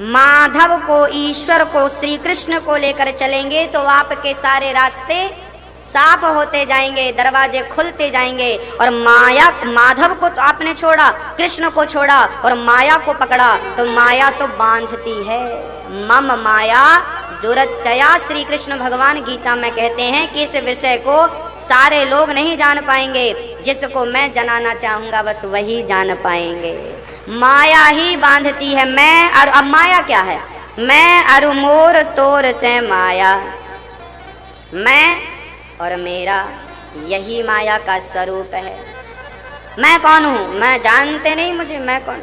माधव को, ईश्वर को, श्री कृष्ण को लेकर चलेंगे तो आपके सारे रास्ते साफ होते जाएंगे, दरवाजे खुलते जाएंगे। और माया, माधव को तो आपने छोड़ा, कृष्ण को छोड़ा और माया को पकड़ा तो माया तो बांधती है। मम माया दुरतया, श्री कृष्ण भगवान गीता में कहते हैं कि इस विषय को सारे लोग नहीं जान पाएंगे, जिसको मैं जनाना चाहूंगा बस वही जान पाएंगे। माया ही बांधती है। मैं और अब माया क्या है? मैं अरु मोर तोर ते माया, मैं और मेरा, यही माया का स्वरूप है। मैं कौन हूँ? मैं जानते नहीं मुझे, मैं कौन?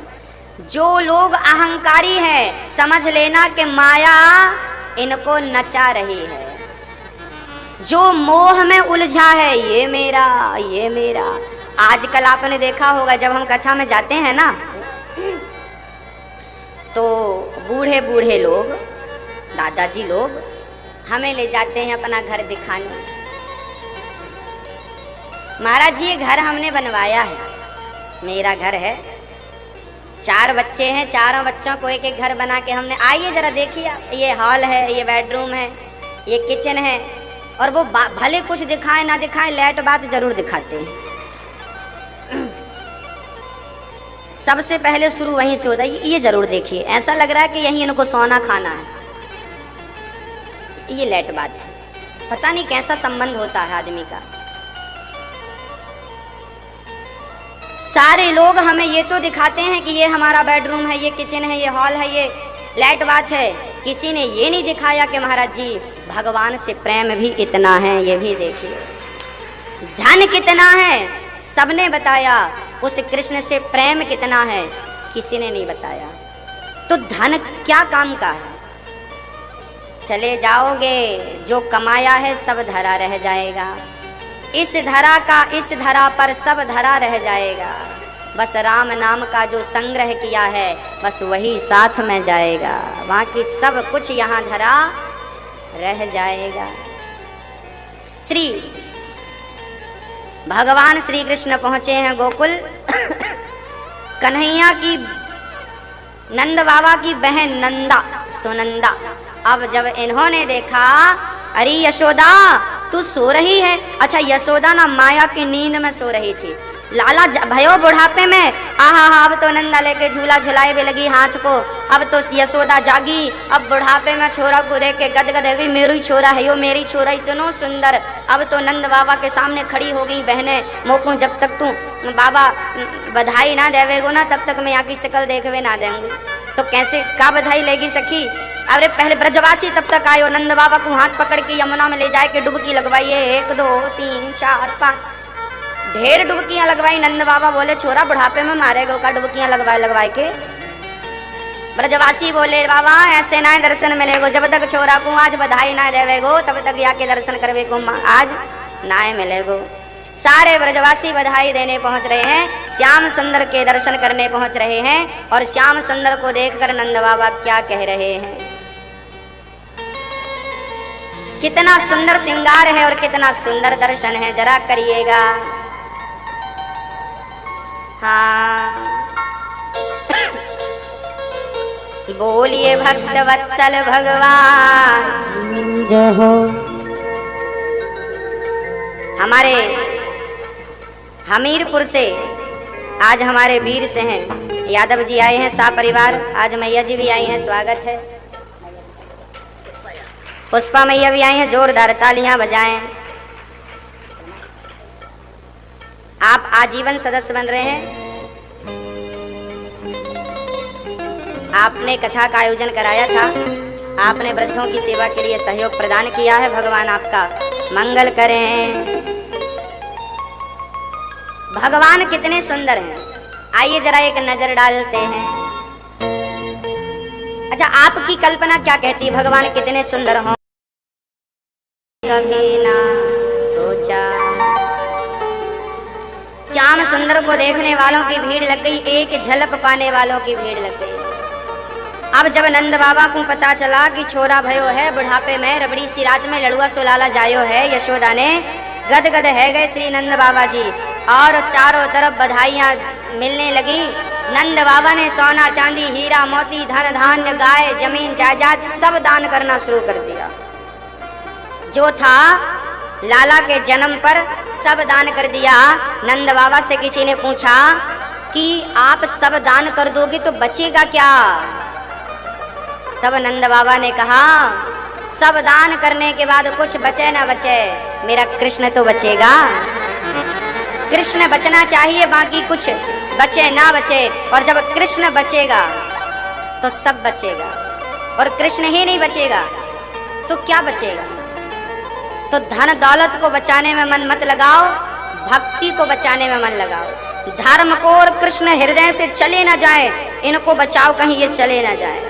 जो लोग अहंकारी हैं समझ लेना कि माया इनको नचा रही है। जो मोह में उलझा है, ये मेरा, ये मेरा। आजकल आपने देखा होगा जब हम कक्षा में जाते हैं ना, तो बूढ़े बूढ़े लोग, दादाजी लोग हमें ले जाते हैं अपना घर दिखाने। महाराज जी ये घर हमने बनवाया है, मेरा घर है, 4 बच्चे हैं, चारों बच्चों को एक एक घर बना के हमने, आइए जरा देखिए, ये हॉल है, ये बेडरूम है, ये किचन है। और वो भले कुछ दिखाए ना दिखाए, लेट बात जरूर दिखाते हैं। सबसे पहले शुरू वहीं से होता है, ये जरूर देखिए, ऐसा लग रहा है कि यहीं इनको सोना खाना है। ये लेट बात है, पता नहीं कैसा संबंध होता है आदमी का। सारे लोग हमें ये तो दिखाते हैं कि ये हमारा बेडरूम है, ये किचन है, ये हॉल है, ये लाइट बात है। किसी ने ये नहीं दिखाया कि महाराज जी भगवान से प्रेम भी इतना है, ये भी देखिए। धन कितना है सबने बताया, उस कृष्ण से प्रेम कितना है किसी ने नहीं बताया। तो धन क्या काम का है? चले जाओगे, जो कमाया है सब धरा रह जाएगा। इस धरा का, इस धरा पर सब धरा रह जाएगा। बस राम नाम का जो संग्रह किया है बस वही साथ में जाएगा, बाकी सब कुछ यहाँ धरा रह जाएगा। श्री भगवान श्री कृष्ण पहुंचे हैं गोकुल। कन्हैया की, नंद बाबा की बहन नंदा, सुनंदा। अब जब इन्होंने देखा, अरे यशोदा तू सो रही है। अच्छा, यशोदा ना माया की नींद में सो रही थी। लाला भयो बुढ़ापे में, आहा, अब तो नंदा लेके झूला झुलाए भी लगी हाथ को। अब तो यशोदा जागी, अब बुढ़ापे में छोरा को देख के गदगद हो गई, मेरी छोरा है यो, मेरी छोरा इतना सुंदर। अब तो नंद बाबा के सामने खड़ी हो गई बहने, मोकू जब तक तू बाबा बधाई ना देवेगो ना तब तक मैं यहाँ की शक्ल देखवे ना देंगी। तो कैसे का बधाई लेगी सखी? अरे पहले ब्रजवासी तब तक आयो, नंद बाबा को हाथ पकड़ के यमुना में ले जाए के डुबकी लगवाइए, 1 2 3 4 5 ढेर डुबकियां लगवाई। नंद बाबा बोले छोरा बुढ़ापे में मारेगो का डुबकियां लगवाए के। ब्रजवासी बोले बाबा ऐसे ना दर्शन मिलेगो, जब तक छोरा को आज बधाई ना देवेगो तब तक जाके दर्शन करवे को आज ना मिलेगो। सारे ब्रजवासी बधाई देने पहुंच रहे हैं, श्याम सुंदर के दर्शन करने पहुंच रहे हैं। और श्याम सुंदर को देखकर नंद बाबा क्या कह रहे हैं, कितना सुंदर श्रृंगार है और कितना सुंदर दर्शन है, जरा करिएगा। हाँ बोलिए भक्त वत्सल भगवान जय हो। हमारे हमीरपुर से आज हमारे वीर से हैं, यादव जी आए हैं, सा परिवार। आज मैया जी भी आई हैं, स्वागत है। पुष्पा मैया भी आई हैं, जोरदार तालियां बजाएं। आप आजीवन सदस्य बन रहे हैं। आपने कथा का आयोजन कराया था, आपने वृद्धों की सेवा के लिए सहयोग प्रदान किया है। भगवान आपका मंगल करें। भगवान कितने सुंदर हैं, आइए जरा एक नजर डालते हैं। अच्छा, आपकी कल्पना क्या कहती है भगवान कितने सुंदर हों? कभी ना सोचा। श्याम सुंदर को देखने वालों की भीड़ लग गई, एक झलक पाने वालों की भीड़ लग गई। अब जब नंद बाबा को पता चला कि छोरा भयो है बुढ़ापे में, रबड़ी सी रात में लड़ुआ सुलाला जायो है, यशोदा ने गदगद है गए श्री नंद बाबा जी। और चारों तरफ बधाइयाँ मिलने लगी। नंद बाबा ने सोना चांदी हीरा मोती धन धान्य गाय जमीन जायदाद सब दान करना शुरू कर दिया। जो था लाला के जन्म पर सब दान कर दिया। नंद बाबा से किसी ने पूछा कि आप सब दान कर दोगे तो बचेगा क्या? तब नंद बाबा ने कहा सब दान करने के बाद कुछ बचे ना बचे, मेरा कृष्ण तो बचेगा। कृष्ण बचना चाहिए, बाकी कुछ बचे ना बचे। और जब कृष्ण बचेगा तो सब बचेगा, और कृष्ण ही नहीं बचेगा तो क्या बचेगा? तो धन दौलत को बचाने में मन मत लगाओ, भक्ति को बचाने में मन लगाओ। धर्म को और कृष्ण हृदय से चले ना जाए, इनको बचाओ, कहीं ये चले ना जाए।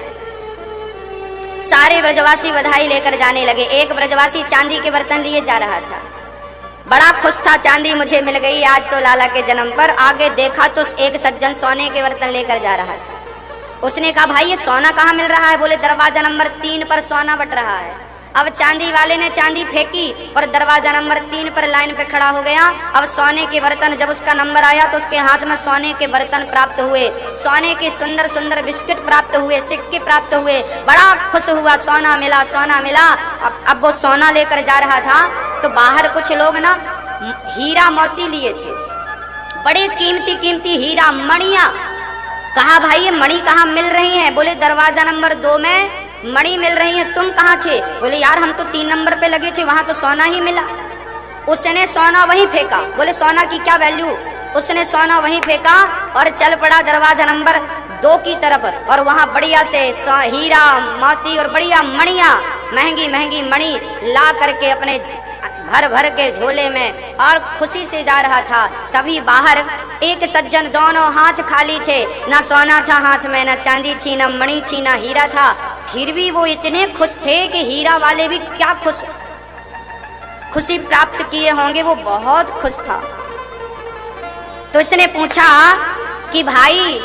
सारे ब्रजवासी बधाई लेकर जाने लगे। एक ब्रजवासी चांदी के बर्तन लिए जा रहा था, बड़ा खुश था, चांदी मुझे मिल गई आज तो लाला के जन्म पर। आगे देखा तो एक सज्जन सोने के बर्तन लेकर जा रहा था। उसने कहा भाई ये सोना कहाँ मिल रहा है? बोले दरवाजा नंबर 3 पर सोना बट रहा है। अब चांदी वाले ने चांदी फेंकी और दरवाजा नंबर 3 पर लाइन पे खड़ा हो गया। अब सोने के बर्तन, जब उसका नंबर आया तो उसके हाथ में सोने के बर्तन प्राप्त हुए, सोने के सुंदर सुंदर बिस्किट प्राप्त हुए, सिक्के प्राप्त हुए। बड़ा खुश हुआ, सोना मिला, सोना मिला। अब वो सोना लेकर जा रहा था तो बाहर कुछ लोग ना हीरा मोती लिए थे, बड़े कीमती कीमती हीरा मणियां। कहा भाई ये मणि कहाँ मिल रही हैं? बोले दरवाजा नंबर 2 में मणि मिल रही है। तुम कहाँ थे? बोले यार हम तो 3 नंबर पे लगे थे, वहां तो सोना ही मिला। उसने सोना वहीं फेंका। बोले सोना की क्या वैल्यू? उसने सोना वहीं फेंका और चल पड़ा दरवाजा नंबर 2 की तरफ। और वहां बढ़िया से हीरा मोती और बढ़िया मणियां, महंगी महंगी मणि ला करके अपने भर भर के झोले में और खुशी से जा रहा था। तभी बाहर एक सज्जन, दोनों हाथ खाली थे, ना सोना था हाथ में, ना चांदी थी, ना मणि थी, ना हीरा था। फिर भी वो इतने खुश थे कि हीरा वाले भी क्या खुशी प्राप्त किए होंगे, वो बहुत खुश था। तो उसने पूछा कि भाई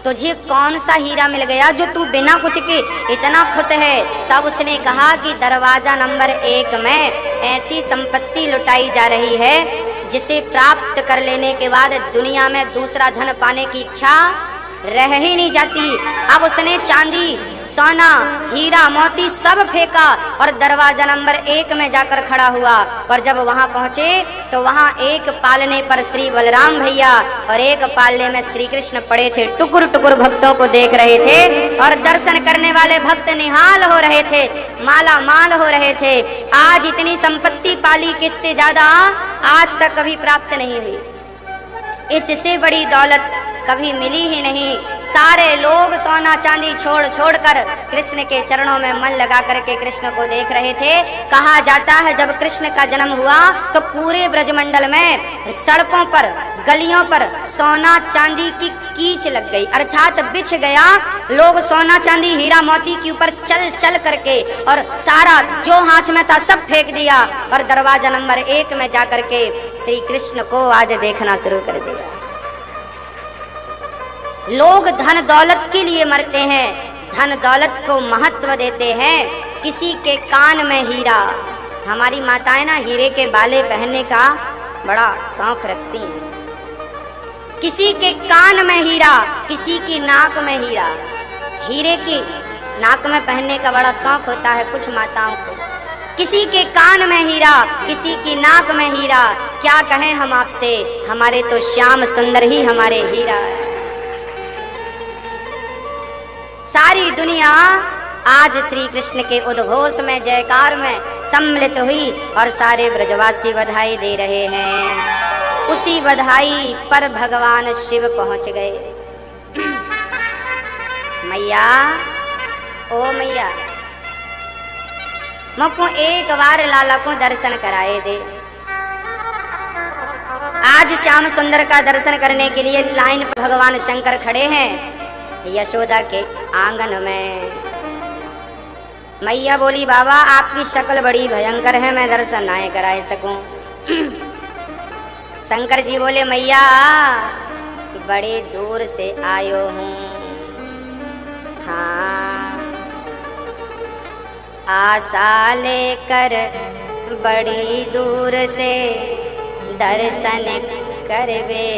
तुझे कौन सा हीरा मिल गया जो तू बिना कुछ के इतना खुश है? तब उसने कहा कि दरवाजा नंबर 1 में ऐसी संपत्ति लुटाई जा रही है जिसे प्राप्त कर लेने के बाद दुनिया में दूसरा धन पाने की इच्छा रह ही नहीं जाती। अब उसने चांदी सोना हीरा मोती सब फेंका और दरवाजा नंबर 1 में जाकर खड़ा हुआ। और जब वहां पहुंचे तो वहां एक पालने पर श्री बलराम भैया और एक पालने में श्री कृष्ण पड़े थे। टुकुर टुकुर भक्तों को देख रहे थे और दर्शन करने वाले भक्त निहाल हो रहे थे, माला माल हो रहे थे। आज इतनी संपत्ति पाली किससे ज्यादा आज तक कभी प्राप्त नहीं हुई, इससे बड़ी दौलत कभी मिली ही नहीं। सारे लोग सोना चांदी छोड़ छोड़ कर कृष्ण के चरणों में मन लगा करके कृष्ण को देख रहे थे। कहा जाता है जब कृष्ण का जन्म हुआ तो पूरे ब्रजमंडल में सड़कों पर गलियों पर सोना चांदी की कीच लग गई, अर्थात बिछ गया। लोग सोना चांदी हीरा मोती के ऊपर चल चल करके और सारा जो हाथ में था सब फेंक दिया और दरवाजा नंबर 1 में जाकर के श्री कृष्ण को आज देखना शुरू कर दिया। लोग धन दौलत के लिए मरते हैं, धन दौलत को महत्व देते हैं। किसी के कान में हीरा, हमारी माताएं ना हीरे के बाले पहनने का बड़ा शौक रखती हैं। किसी के कान में हीरा, किसी की नाक में हीरा। हीरे की नाक में पहनने का बड़ा शौक होता है कुछ माताओं को। किसी के कान में हीरा, किसी की नाक में हीरा। क्या कहें हम आपसे, हमारे तो श्याम सुंदर ही हमारे हीरा है। सारी दुनिया आज श्री कृष्ण के उद्घोष में जयकार में सम्मिलित हुई और सारे ब्रजवासी बधाई दे रहे हैं। उसी बधाई पर भगवान शिव पहुंच गए। मैया, ओ मैया, मुझको एक बार लाला को दर्शन कराए दे। आज श्याम सुंदर का दर्शन करने के लिए लाइन पर भगवान शंकर खड़े हैं यशोदा के आंगन में। मैया बोली बाबा आपकी शक्ल बड़ी भयंकर है, मैं दर्शन ना कराए सकूं। शंकर जी बोले मैया बड़े दूर से आयो हूं, हाँ आशा लेकर बड़ी दूर से दर्शन करवे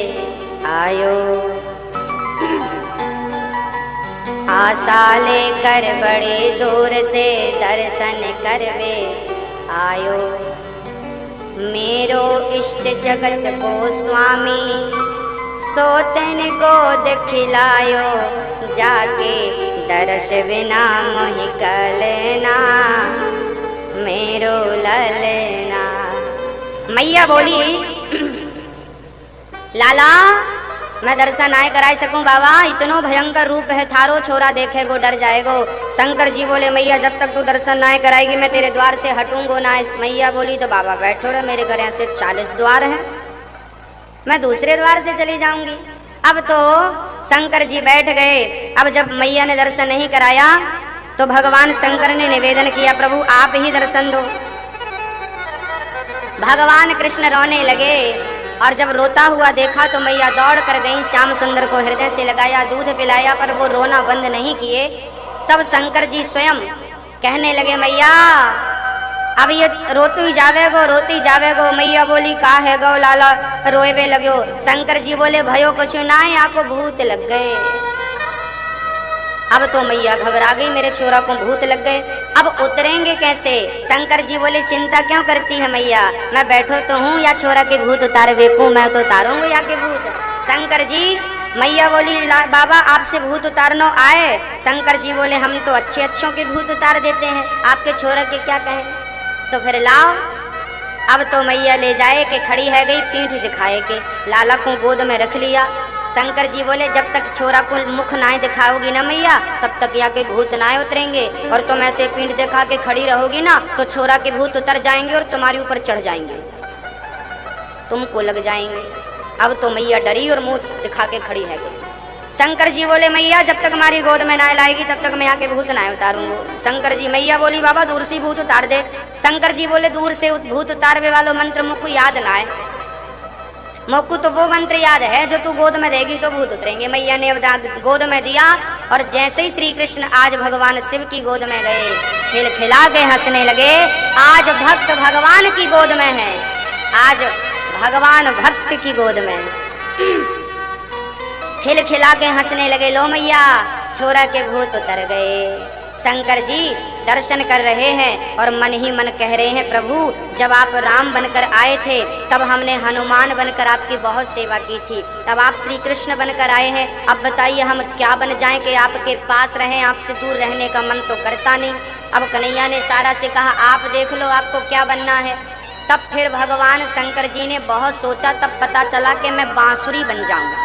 आयो। आशा लेकर बड़े दूर से दर्शन करवे आयो। मेरो इष्ट जगत को स्वामी सोतन गोद खिलायो। जाके दर्श बिना मोहि कलना मेरो ललना। मैया बोली लाला मैं दर्शन आए कराए सकूं बाबा, इतनो भयंकर रूप है थारो, छोरा देखेगो डर जाएगो। शंकर जी बोले मैया जब तक तू दर्शन ना कराएगी मैं तेरे द्वार से हटूंगो ना। मैया बोली तो बाबा बैठो रे, मेरे घर ऐसे 40 द्वार हैं, मैं दूसरे द्वार से चली जाऊंगी। अब तो शंकर जी बैठ गए। अब जब मैया ने दर्शन नहीं कराया तो भगवान शंकर ने निवेदन किया प्रभु आप ही दर्शन दो। भगवान कृष्ण रोने लगे और जब रोता हुआ देखा तो मैया दौड़ कर गई, श्याम सुंदर को हृदय से लगाया, दूध पिलाया, पर वो रोना बंद नहीं किए। तब शंकर जी स्वयं कहने लगे मैया अब ये रोती जावेगो। मैया बोली का है गो लाला रोएवे लगो। शंकर जी बोले भयो कुछ ना है, आपको भूत लग गए। अब तो मैया घबरा गई, मेरे छोरा को भूत लग गए, अब उतरेंगे कैसे। शंकर जी बोले चिंता क्यों करती है मैया, मैं बैठो तो हूँ, या छोरा के भूत उतार बेकू, मैं तो उतारूंगा या के भूत। शंकर जी मैया बोली बाबा आपसे भूत उतारनो आए। शंकर जी बोले हम तो अच्छों के भूत उतार देते हैं, आपके छोरा के क्या कहें, तो फिर लाओ। अब तो मैया ले जाए के खड़ी है गई, पीठ दिखाए के लाला को गोद में रख लिया। शंकर जी बोले जब तक छोरा को मुख नाए दिखाओगी ना मैया तब तक या के भूत नाए उतरेंगे, और तुम ऐसे पीठ दिखा के खड़ी रहोगी ना तो छोरा के भूत उतर जाएंगे और तुम्हारे ऊपर चढ़ जाएंगे, तुमको लग जाएंगे। अब तो मैया डरी और मुंह दिखा के खड़ी है। शंकर जी बोले मैया जब तक हमारी गोद में नाए लाएगी तब तक मैं आके भूत नाए उतारूंगा। शंकर जी मैया बोली बाबा दूर से भूत उतार दे। शंकर जी बोले दूर से भूत उतारवे वालों मंत्र मुझको याद ना है, मोकू तो वो मंत्र याद है जो तू गोद में देगी तो भूत उतरेंगे। मैया ने गोद में दिया और जैसे ही श्री कृष्ण आज भगवान शिव की गोद में गए, खिल खिला के हंसने लगे। आज भक्त भगवान की गोद में है, आज भगवान भक्त की गोद में। खिल खिला के हंसने लगे, लो मैया छोरा के भूत उतर गए। शंकर जी दर्शन कर रहे हैं और मन ही मन कह रहे हैं प्रभु जब आप राम बनकर आए थे तब हमने हनुमान बनकर आपकी बहुत सेवा की थी, तब आप श्री कृष्ण बनकर आए हैं, अब बताइए हम क्या बन जाएं कि आपके पास रहें, आपसे दूर रहने का मन तो करता नहीं। अब कन्हैया ने सारा से कहा आप देख लो आपको क्या बनना है। तब फिर भगवान शंकर जी ने बहुत सोचा, तब पता चला कि मैं बांसुरी बन जाऊंगा।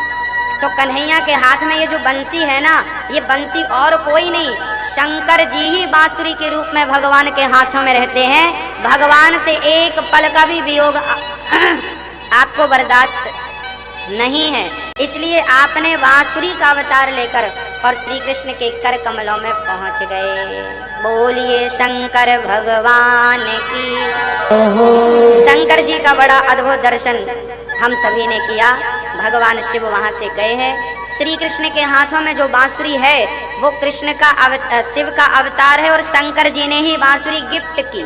तो कन्हैया के हाथ में ये जो बंसी है ना, ये बंसी और कोई नहीं, शंकर जी ही बांसुरी के रूप में भगवान के हाथों में रहते हैं। भगवान से एक पल का भी वियोग आपको बर्दाश्त नहीं है, इसलिए आपने बांसुरी का अवतार लेकर और श्री कृष्ण के कर कमलों में पहुंच गए। बोलिए शंकर भगवान की। शंकर जी का बड़ा अद्भुत दर्शन हम सभी ने किया। भगवान शिव वहां से गए हैं। श्री कृष्ण के हाथों में जो बांसुरी है वो कृष्ण का शिव का अवतार है और शंकर जी ने ही बांसुरी गिफ्ट की।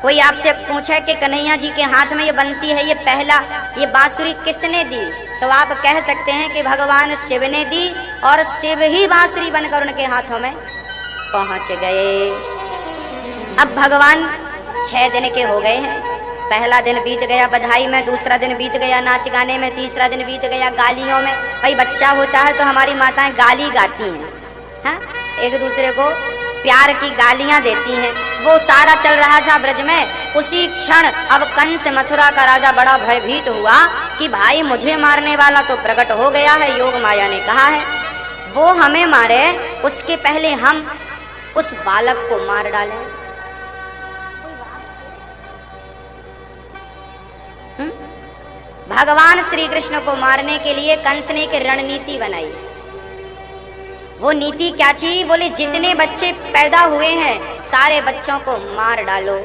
कोई आपसे पूछे कि कन्हैया जी के हाथ में ये बंसी है, ये बांसुरी किसने दी, तो आप कह सकते हैं कि भगवान शिव ने दी और शिव ही बांसुरी बनकर उनके हाथों में पहुंच गए। अब भगवान 6 दिन के हो गए हैं। पहला दिन बीत गया बधाई में, दूसरा दिन बीत गया नाच गाने में, तीसरा दिन बीत गया गालियों में। भाई बच्चा होता है तो हमारी माताएं गाली गाती हैं, हाँ? एक दूसरे को प्यार की गालियां देती हैं। वो सारा चल रहा था ब्रज में। उसी क्षण अब कंस मथुरा का राजा बड़ा भयभीत हुआ कि भाई मुझे मारने वाला तो प्रकट हो गया है, योग माया ने कहा है वो हमें मारे उसके पहले हम उस बालक को मार डालें। भगवान श्री कृष्ण को मारने के लिए कंस ने एक रणनीति बनाई। वो नीति क्या थी? बोले जितने बच्चे पैदा हुए हैं सारे बच्चों को मार डालो,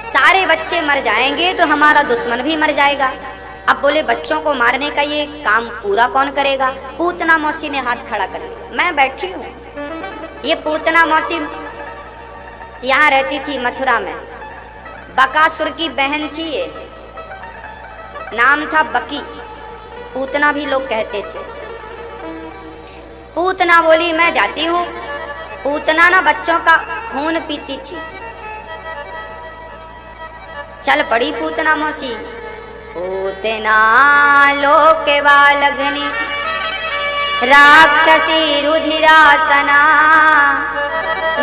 सारे बच्चे मर जाएंगे तो हमारा दुश्मन भी मर जाएगा। अब बोले बच्चों को मारने का ये काम पूरा कौन करेगा? पूतना मौसी ने हाथ खड़ा कर लिया, मैं बैठी हूँ। ये पूतना मौसी यहाँ रहती थी मथुरा में, बकासुर की बहन थी, ये नाम था बकी, पूतना भी लोग कहते थे। पूतना बोली मैं जाती हूँ। पूतना ना बच्चों का खून पीती थी। चल पड़ी पूतना मौसी। पूतना लोके बालघनी राक्षसी रुधिरासना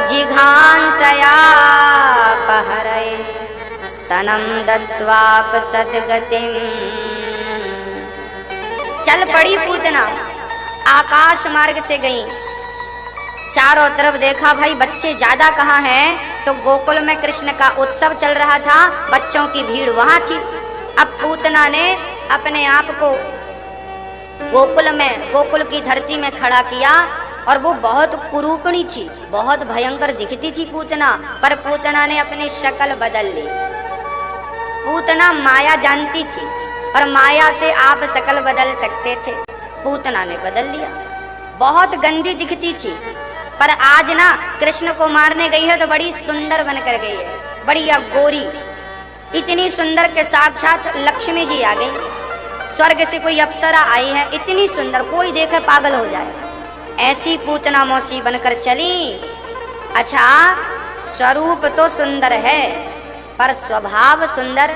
जिघांसया पहरे स्तनम दत्वाप सद्गतिम। चल पड़ी पूतना, आकाश मार्ग से गई। चारों तरफ देखा भाई बच्चे ज्यादा कहाँ हैं, तो गोकुल में कृष्ण का उत्सव चल रहा था, बच्चों की भीड़ वहां थी। अब पूतना ने अपने आप को गोकुल की धरती में खड़ा किया और वो बहुत कुरूपणी थी, बहुत भयंकर दिखती थी पूतना, पर पूतना ने अपनी शक्ल बदल ली। पूतना माया जानती थी और माया से आप शक्ल बदल सकते थे, पूतना ने बदल लिया। बहुत गंदी दिखती थी, पर आज ना कृष्ण को मारने गई है तो बड़ी सुंदर बनकर गई है, बढ़िया गोरी, इतनी सुंदर के साक्षात लक्ष्मी जी आ गई। स्वर्ग से कोई अप्सरा आई है, इतनी सुंदर कोई देखे पागल हो जाए, ऐसी पूतना मौसी बनकर चली। अच्छा, स्वरूप तो सुंदर है पर स्वभाव सुंदर,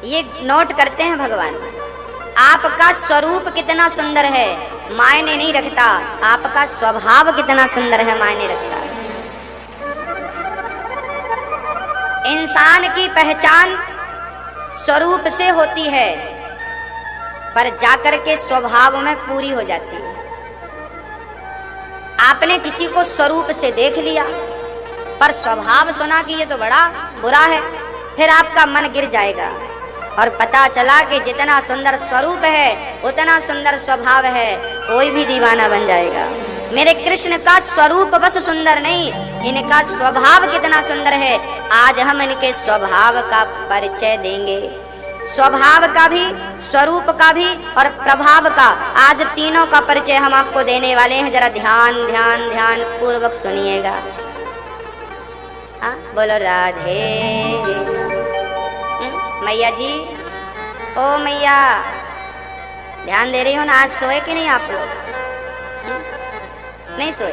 ये नोट करते हैं भगवान। आपका स्वरूप कितना सुंदर है मायने नहीं रखता, आपका स्वभाव कितना सुंदर है मायने रखता है। इंसान की पहचान स्वरूप से होती है, पर जाकर के स्वभाव में पूरी हो जाती है। आपने किसी को स्वरूप से देख लिया पर स्वभाव सुना कि ये तो बड़ा बुरा है, फिर आपका मन गिर जाएगा और पता चला कि जितना सुंदर स्वरूप है उतना सुंदर स्वभाव है, कोई भी दीवाना बन जाएगा। मेरे कृष्ण का स्वरूप बस सुंदर नहीं, इनका स्वभाव कितना सुंदर है। आज हम इनके स्वभाव का परिचय देंगे, स्वभाव का भी, स्वरूप का भी और प्रभाव का। आज तीनों का परिचय हम आपको देने वाले हैं, जरा ध्यान ध्यान ध्यान पूर्वक सुनिएगा। बोलो राधे मैया जी। ओ मैया, ध्यान दे रही हो ना? आज सोए कि नहीं आप लोग? नहीं सोए?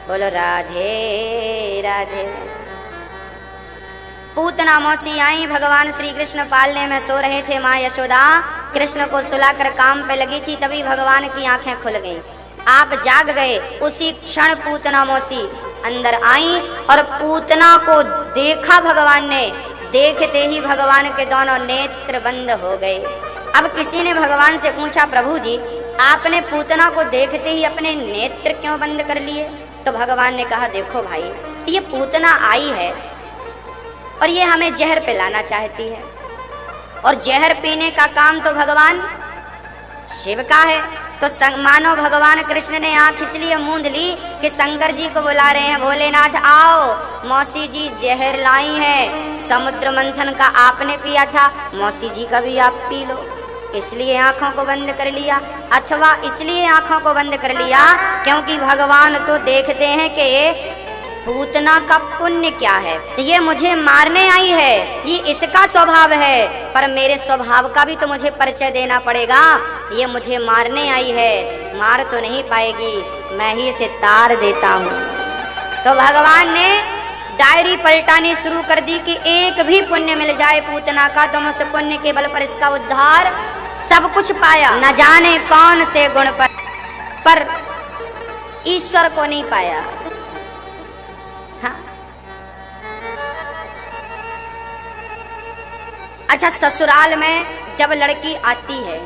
बोलो राधे राधे। पूतना मौसी आई, भगवान श्री कृष्ण पालने में सो रहे थे। माँ यशोदा कृष्ण को सुलाकर काम पे लगी थी, तभी भगवान की आंखें खुल गईं। आप जाग गए। उसी क्षण पूतना मौसी अंदर आई और पूतना को देखा भगवान ने। देखते ही भगवान के दोनों नेत्र बंद हो गए। अब किसी ने भगवान से पूछा, प्रभु जी आपने पूतना को देखते ही अपने नेत्र क्यों बंद कर लिए? तो भगवान ने कहा, देखो भाई, ये पूतना आई है और ये हमें जहर पिलाना चाहती है, और जहर पीने का काम तो भगवान शिव का है। तो मानो भगवान कृष्ण ने आंख इसलिए मूंद ली कि शंकर जी को बुला रहे हैं, भोलेनाथ आओ, मौसी जी जहर लाई है, समुद्र मंथन का आपने पिया था, मौसी जी का भी आप पी लो। इसलिए आंखों को बंद कर लिया, अथवा इसलिए आंखों को बंद कर लिया क्योंकि भगवान तो देखते हैं कि पूतना का पुण्य क्या है। ये मुझे मारने आई है, ये इसका स्वभाव है, पर मेरे स्वभाव का भी तो मुझे परिचय देना पड़ेगा। ये मुझे मारने आई है, मार तो नहीं पाएगी, मैं ही इसे तार देता हूँ। तो भगवान ने डायरी पलटानी शुरू कर दी कि एक भी पुण्य मिल जाए पूतना का तो उस पुण्य के बल पर इसका उद्धार। सब कुछ पाया, न जाने कौन से गुण पर ईश्वर को नहीं पाया। हाँ। अच्छा, ससुराल में जब लड़की आती है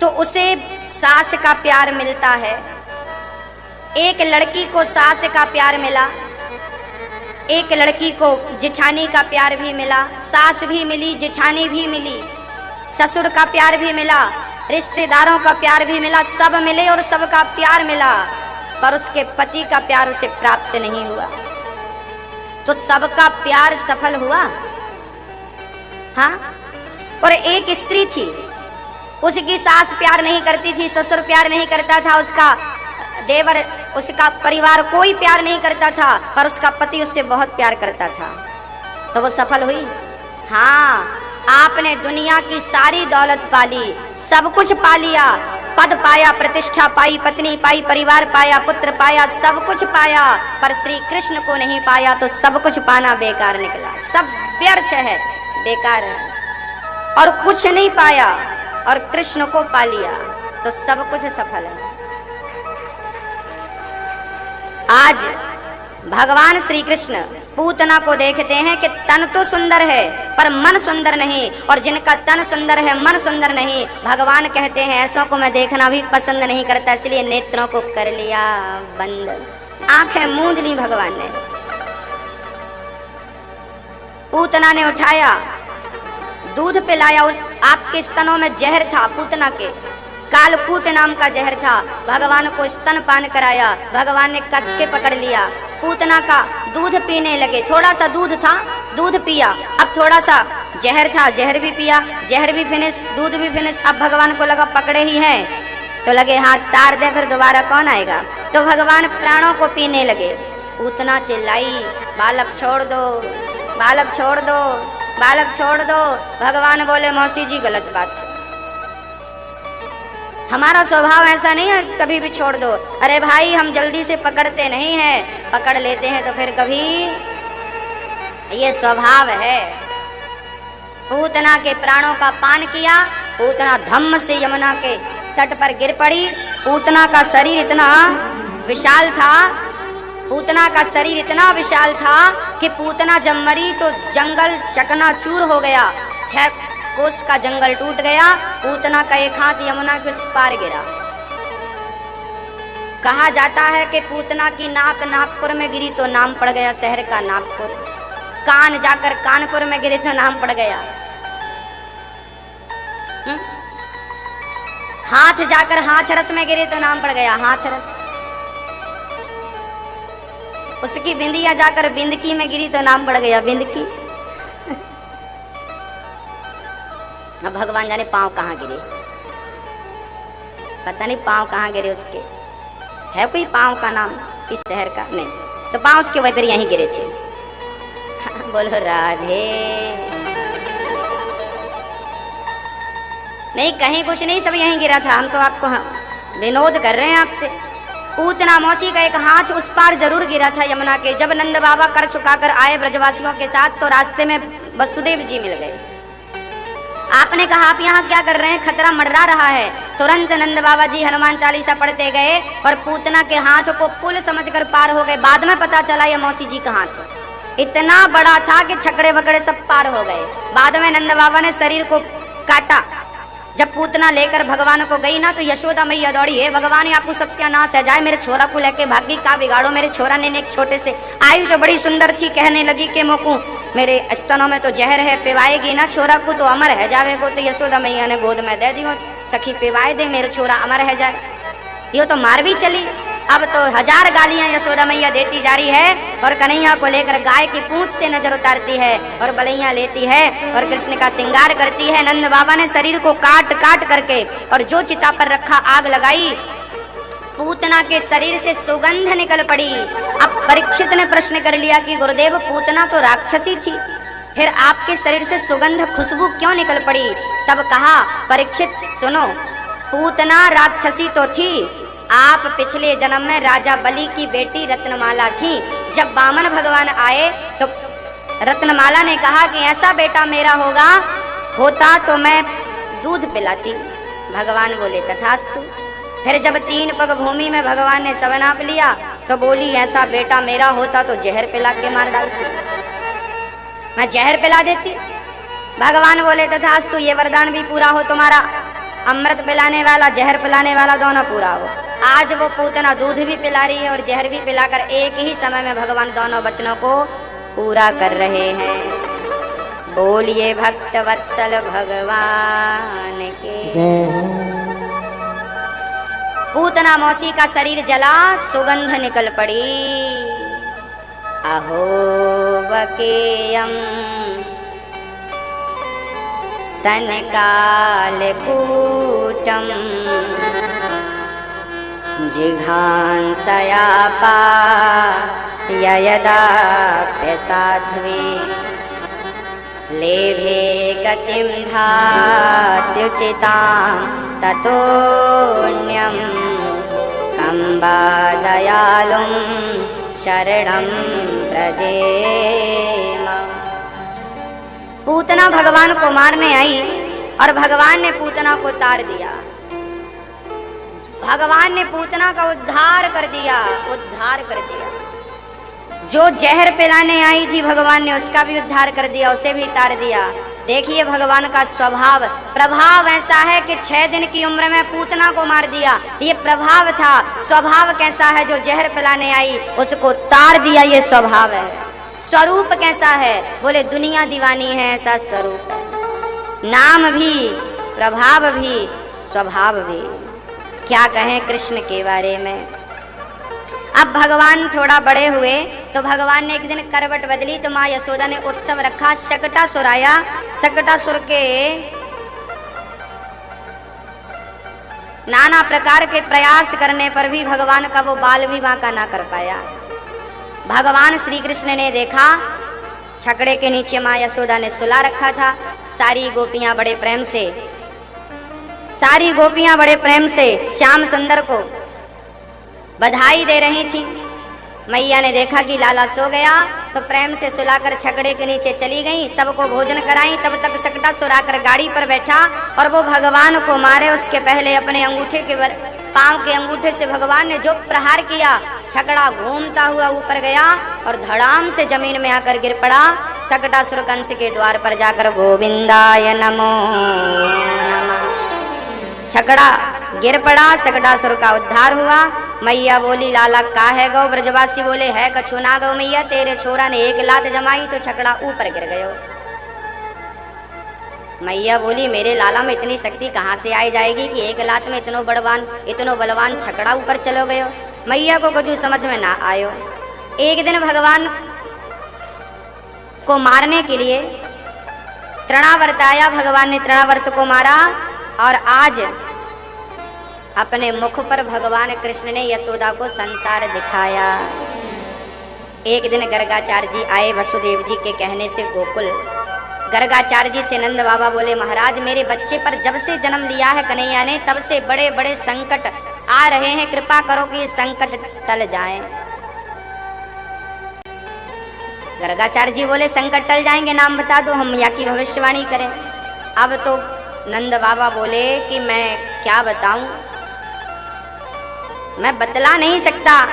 तो उसे सास का प्यार मिलता है। एक लड़की को सास का प्यार मिला, एक लड़की को जेठानी का प्यार भी मिला, सास भी मिली, जेठानी भी मिली, ससुर का प्यार भी मिला, रिश्तेदारों का प्यार भी मिला, सब मिले और सबका प्यार मिला, पर उसके पति का प्यार उसे प्राप्त नहीं हुआ। तो सबका प्यार सफल हुआ? हाँ। और एक स्त्री थी, उसकी सास प्यार नहीं करती थी, ससुर प्यार नहीं करता था, उसका देवर, उसका परिवार कोई प्यार नहीं करता था, पर उसका पति उससे बहुत प्यार करता था। तो वो सफल हुई? हाँ। आपने दुनिया की सारी दौलत पाली, सब कुछ पा लिया, पद पाया, प्रतिष्ठा पाई, पत्नी पाई, परिवार पाया, पुत्र पाया, सब कुछ पाया, पर श्री कृष्ण को नहीं पाया तो सब कुछ पाना बेकार निकला, सब व्यर्थ है, बेकार है। और कुछ नहीं पाया और कृष्ण को पा लिया तो सब कुछ सफल है। आज भगवान श्री कृष्ण पूतना को देखते हैं कि तन तो सुंदर है पर मन सुंदर नहीं, और जिनका तन सुंदर है मन सुंदर नहीं, भगवान कहते हैं ऐसों को मैं देखना भी पसंद नहीं करता, इसलिए नेत्रों को कर लिया बंद, आंखें मूंद ली भगवान ने। पूतना ने उठाया, दूध पिलाया, आपके स्तनों में जहर था, पूतना के कालकूट नाम का जहर था, भगवान को स्तन पान कराया, भगवान ने कस के पकड़ लिया, पूतना का दूध पीने लगे, थोड़ा सा दूध था, दूध पिया, अब थोड़ा सा जहर था, जहर भी पिया, जहर भी फिनिश, दूध भी फिनिश, अब भगवान को लगा पकड़े ही हैं, तो लगे हाथ तार दे फिर दोबारा कौन आएगा, तो भगवान प्राणों को पीने लगे। पूतना चिल्लाई, बालक छोड़ दो, बालक छोड़ दो, बालक छोड़ दो। भगवान बोले मौसी जी गलत बात है, हमारा स्वभाव ऐसा नहीं है कभी भी छोड़ दो। अरे भाई हम जल्दी से पकड़ते नहीं हैं, पकड़ लेते हैं तो फिर कभी, ये स्वभाव है। पूतना के प्राणों का पान किया, पूतना धम्म से यमुना के तट पर गिर पड़ी। पूतना का शरीर इतना विशाल था, पूतना का शरीर इतना विशाल था कि पूतना जब मरी तो जंगल चकनाचूर हो गया, 6 कोस का जंगल टूट गया, पूतना का एक हाथ यमुना के उस पार गिरा। कहा जाता है कि पूतना की नाक नागपुर में गिरी तो नाम पड़ गया शहर का नागपुर, कान जाकर कानपुर में गिरे तो नाम पड़ गया, हाथ जाकर हाथरस में गिरे तो नाम पड़ गया हाथरस, उसकी बिंदिया जाकर बिंदकी में गिरी तो नाम पड़ गया बिंदकी। अब भगवान जाने पांव कहाँ गिरे, पता नहीं पांव कहाँ गिरे उसके, है कोई पांव का नाम इस शहर का? नहीं, तो पांव उसके वहीं पर यहीं गिरे थे। बोलो राधे। नहीं कहीं कुछ नहीं, सब यहीं गिरा था, हम तो आपको विनोद कर रहे हैं आपसे। पूतना मौसी का एक हाथ उस पार जरूर गिरा था यमुना के। जब नंद बाबा कर चुका कर आए ब्रजवासियों के साथ तो रास्ते में वसुदेव जी मिल गए। आपने कहा आप यहाँ क्या कर रहे हैं, खतरा मंडरा रहा है। तुरंत नंद बाबा जी हनुमान चालीसा पढ़ते गए और पूतना के हाथ को पुल समझकर पार हो गए। बाद में पता चला ये मौसी जी का हाथ है, इतना बड़ा था कि छकड़े वकड़े सब पार हो गए। बाद में नंद बाबा ने शरीर को काटा। जब पूतना लेकर भगवान को गई ना तो यशोदा मैया दौड़ी, है भगवान आपको सत्यानाश है जाए, मेरे छोरा को लेके भागी, का बिगाड़ो। मेरे छोरा ने एक छोटे से आई तो बड़ी सुंदर थी, कहने लगी कि मोकू मेरे स्तनों में तो जहर है, पिवाएगी ना छोरा को तो अमर है जावे को। तो यशोदा मैया ने गोद में दे दियो, सखी पिवाए दे मेरे छोरा अमर है जाए। यो तो मार भी चली। अब तो 1000 गालियां यशोदा मैया देती जा रही है और कन्हैया को लेकर गाय की पूंछ से नजर उतारती है और बलैया लेती है और कृष्ण का श्रृंगार करती है। नंद बाबा ने शरीर को काट काट करके और जो चिता पर रखा आग लगाई। पूतना के शरीर से सुगंध निकल पड़ी। अब परीक्षित ने प्रश्न कर लिया कि गुरुदेव पूतना तो राक्षसी थी, फिर आपके शरीर से सुगंध खुशबू क्यों निकल पड़ी? तब कहा परीक्षित सुनो, पूतना राक्षसी तो थी, आप पिछले जन्म में राजा बलि की बेटी रत्नमाला थी। जब वामन भगवान आए तो रत्नमाला ने कहा कि ऐसा बेटा मेरा होता तो मैं दूध पिलाती। भगवान बोले तथास्तु। फिर जब 3 पग भूमि में भगवान ने सब नाप लिया तो बोली ऐसा बेटा मेरा होता तो जहर पिला के मार डालती, मैं जहर पिला देती। भगवान बोले तथास्तु, ये वरदान भी पूरा हो तुम्हारा, अमृत पिलाने वाला जहर पिलाने वाला दोनों पूरा हो। आज वो पूतना दूध भी पिला रही है और जहर भी पिलाकर एक ही समय में भगवान दोनों वचनों को पूरा कर रहे हैं। बोलिए भक्त वत्सल भगवान के जय। पूतना मौसी का शरीर जला, सुगंध निकल पड़ी। अहो बकेयम स्तन कालकूटम जिघांसया पाययदाप्य साध्वी लेभे गतिं धात्युचितां ततोऽन्यं कम्बा दयालुं शरणं व्रजेम। पूतना भगवान को मारने आई और भगवान ने पूतना को तार दिया। भगवान ने पूतना का उद्धार कर दिया, उद्धार कर दिया। जो जहर पिलाने आई जी भगवान ने उसका भी उद्धार कर दिया, उसे भी तार दिया। देखिए भगवान का स्वभाव, प्रभाव ऐसा है कि 6 दिन की उम्र में पूतना को मार दिया। ये प्रभाव था। स्वभाव कैसा है? जो जहर पिलाने आई उसको तार दिया, ये स्वभाव है। स्वरूप कैसा है? बोले दुनिया दीवानी है, ऐसा स्वरूप है। नाम भी, प्रभाव भी, स्वभाव भी। क्या कहें कृष्ण के बारे में। अब भगवान थोड़ा बड़े हुए तो भगवान ने एक दिन करवट बदली तो माँ यशोदा ने उत्सव रखा। शकटासुर आया। शकटासुर के नाना प्रकार के प्रयास करने पर भी भगवान का वो बाल भी बांका ना कर पाया। भगवान श्री कृष्ण ने देखा छकड़े के नीचे माँ यशोदा ने सुला रखा था। सारी गोपियां बड़े प्रेम से श्याम सुंदर को बधाई दे रही थी। मैया ने देखा कि लाला सो गया तो प्रेम से सुलाकर छकड़े के नीचे चली गई, सबको भोजन कराई। तब तक शकटासुर आकर गाड़ी पर बैठा और वो भगवान को मारे उसके पहले अपने अंगूठे के पांव के अंगूठे से भगवान ने जो प्रहार किया, छकड़ा घूमता हुआ ऊपर गया और धड़ाम से जमीन में आकर गिर पड़ा। शकटासुर कंस के द्वार पर जाकर गोविंदाय नमो नमः छकड़ा गिर पड़ा। शकटासुर का उद्धार हुआ। मैया बोली लाला का है गौ? ब्रजवासी बोले है कछु ना गौ मैया, तेरे छोरा ने एक लात जमाई तो छकड़ा ऊपर गिर गयो। मैया बोली मेरे लाला में इतनी शक्ति कहाँ से आई जाएगी कि एक लात में इतनो बलवान छकड़ा ऊपर चलो गयो। मैया को कुछ समझ में ना आयो। एक दिन भगवान को मारने के लिए तृणावर्त आया। भगवान ने तृणावर्त को मारा और आज अपने मुख पर भगवान कृष्ण ने यशोदा को संसार दिखाया। एक दिन गर्गाचार्य जी आए वसुदेव जी के कहने से गोकुल। गर्गाचार्य जी से नंद बाबा बोले महाराज मेरे बच्चे पर जब से जन्म लिया है कन्हैया ने तब से बड़े बड़े संकट आ रहे हैं, कृपा करो कि ये संकट टल जाएं। गर्गाचार्य जी बोले संकट टल जाएंगे, नाम बता दो हम या की भविष्यवाणी करें। अब तो नंद बाबा बोले कि मैं क्या बताऊं, मैं बतला नहीं सकता।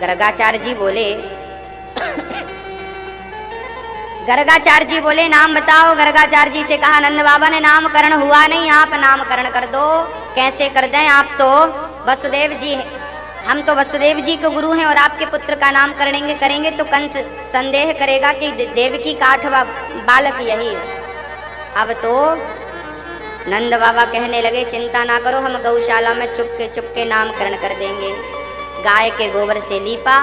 गर्गाचार्य जी बोले नाम बताओ। गर्गाचार्य जी से कहा नंद बाबा ने नामकरण हुआ नहीं, आप नामकरण कर दो। कैसे कर दें? आप तो वसुदेव जी, हम तो वसुदेव जी के गुरु हैं और आपके पुत्र का नाम करेंगे तो कंस संदेह करेगा कि देवकी का 8वां बालक यही है। अब तो नंद बाबा कहने लगे चिंता ना करो, हम गौशाला में चुपके नामकरण कर देंगे। गाय के गोबर से लीपा,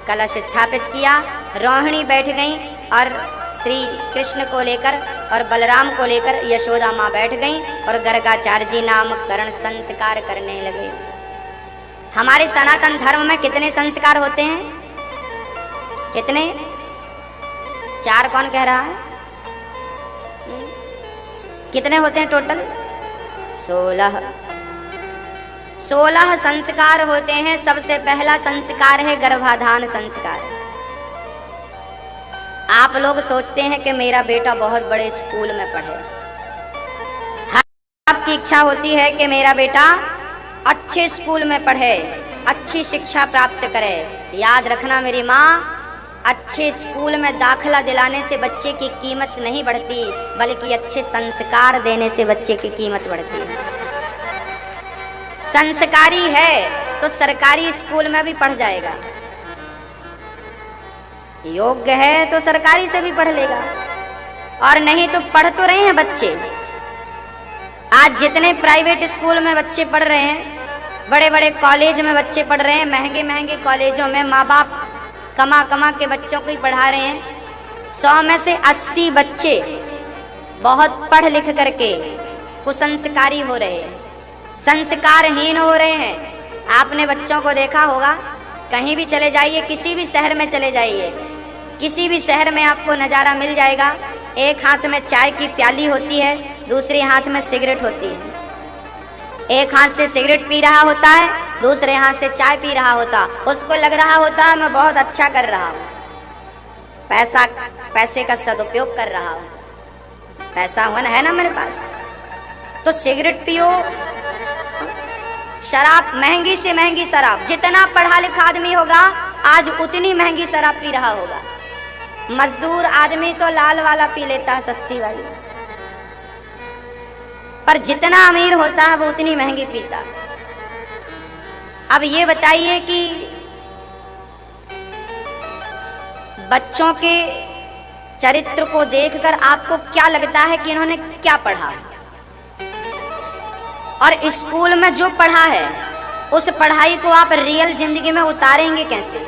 कलश स्थापित किया, रोहिणी बैठ गई और श्री कृष्ण को लेकर और बलराम को लेकर यशोदा माँ बैठ गई और गर्गाचार्य जी नामकरण संस्कार करने लगे। हमारे सनातन धर्म में कितने संस्कार होते हैं? कितने? 4 कौन कह रहा है? कितने होते हैं टोटल? 16 संस्कार होते हैं। सबसे पहला संस्कार है गर्भाधान संस्कार। आप लोग सोचते हैं कि मेरा बेटा बहुत बड़े स्कूल में पढ़े, आपकी इच्छा होती है कि मेरा बेटा अच्छे स्कूल में पढ़े, अच्छी शिक्षा प्राप्त करे। याद रखना मेरी माँ, अच्छे स्कूल में दाखिला दिलाने से बच्चे की कीमत नहीं बढ़ती, बल्कि अच्छे संस्कार देने से बच्चे की कीमत बढ़ती है। संस्कारी है तो सरकारी स्कूल में भी पढ़ जाएगा, योग्य है तो सरकारी से भी पढ़ लेगा, और नहीं तो पढ़ तो रहे हैं बच्चे। आज जितने प्राइवेट स्कूल में बच्चे पढ़ रहे हैं, बड़े बड़े कॉलेज में बच्चे पढ़ रहे हैं, महंगे महंगे कॉलेजों में माँ बाप कमा के बच्चों को ही पढ़ा रहे हैं। 100 में से 80 बच्चे बहुत पढ़ लिख करके कुसंस्कारी हो रहे हैं, संस्कारहीन हो रहे हैं। आपने बच्चों को देखा होगा कहीं भी चले जाइए, किसी भी शहर में चले जाइए, किसी भी शहर में आपको नज़ारा मिल जाएगा। एक हाथ में चाय की प्याली होती है, दूसरे हाथ में सिगरेट होती है। एक हाथ से सिगरेट पी रहा होता है, दूसरे हाथ से चाय पी रहा होता। उसको लग रहा होता है मैं बहुत अच्छा कर रहा हूँ, पैसे का सदुपयोग कर रहा हूँ, पैसा होना है ना मेरे पास। तो सिगरेट पियो, शराब, महंगी से महंगी शराब, जितना पढ़ा लिखा आदमी होगा आज उतनी महंगी शराब पी रहा होगा। मजदूर आदमी तो लाल वाला पी लेता है, सस्ती वाली, पर जितना अमीर होता है वो उतनी महंगी पीता। अब ये बताइए कि बच्चों के चरित्र को देखकर आपको क्या लगता है कि इन्होंने क्या पढ़ा, और स्कूल में जो पढ़ा है उस पढ़ाई को आप रियल जिंदगी में उतारेंगे कैसे?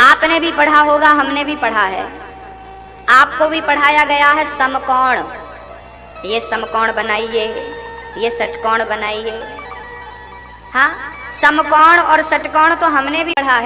आपने भी पढ़ा होगा, हमने भी पढ़ा है, आपको भी पढ़ाया गया है समकोण, ये समकोण बनाइए, ये षटकोण बनाइए। हाँ, समकोण और षटकोण तो हमने भी पढ़ा है।